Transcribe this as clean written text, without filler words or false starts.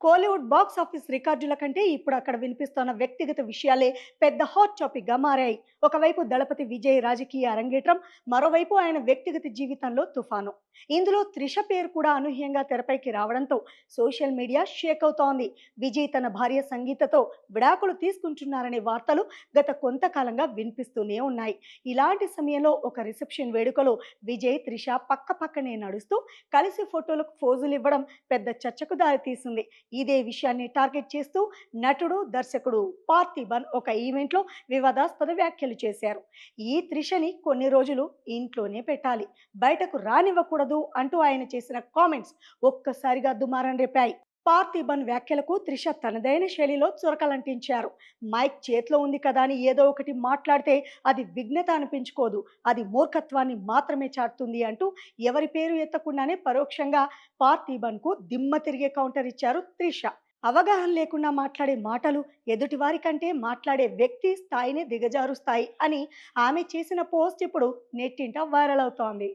Kollywood box office రికార్డుల కంటే ఇప్పుడు అక్కడ వినిపిస్తున్న వ్యక్తిగత విషయాలే పెద్ద హాట్ టాపిక్ గా మారాయి. ఒకవైపు దళపతి విజయ్ రాజకీయ అరంగేట్రం, మరోవైపు ఆయన వ్యక్తిగత జీవితంలో తుఫాను. ఇందులో త్రిష పేరు కూడా అనూహ్యంగా తెరపైకి రావడంతో సోషల్ మీడియా షేక్ అవుతోంది. విజయ్ తన భార్య సంగీతతో విడాకులు తీసుకుంటున్నారనే వార్తలు గత కొంతకాలంగా వినిపిస్తూనే ఉన్నాయి. ఇలాంటి సమయంలో ఒక రిసెప్షన్ వేడుకలో విజయ్ త్రిష పక్క పక్కనే నడుస్తూ కలిసి ఫోటోలకు ఫోజులు ఇవ్వడం పెద్ద చర్చకు దారితీసింది. ఇదే విషయాన్ని టార్గెట్ చేస్తూ నటుడు, దర్శకుడు పార్థిబన్ ఒక ఈవెంట్లో వివాదాస్పద వ్యాఖ్యలు చేశారు. ఈ త్రిషని కొన్ని రోజులు ఇంట్లోనే పెట్టాలి, బయటకు రానివ్వకూడదు అంటూ ఆయన చేసిన కామెంట్స్ ఒక్కసారిగా దుమారం రేపాయి. పార్థిబన్ వ్యాఖ్యలకు త్రిష తనదైన శైలిలో చురకలంటించారు. మైక్ చేతిలో ఉంది కదా అని ఏదో ఒకటి మాట్లాడితే అది విఘ్నత అనిపించుకోదు, అది మూర్ఖత్వాన్ని మాత్రమే చాటుతుంది అంటూ ఎవరి పేరు ఎత్తకుండానే పరోక్షంగా పార్థిబన్ కు దిమ్మ తిరిగే కౌంటర్ ఇచ్చారు త్రిష. అవగాహన లేకుండా మాట్లాడే మాటలు ఎదుటివారి కంటే మాట్లాడే వ్యక్తి స్థాయిని దిగజారుస్తాయి అని ఆమె చేసిన పోస్ట్ ఇప్పుడు నెట్టింట వైరల్ అవుతోంది.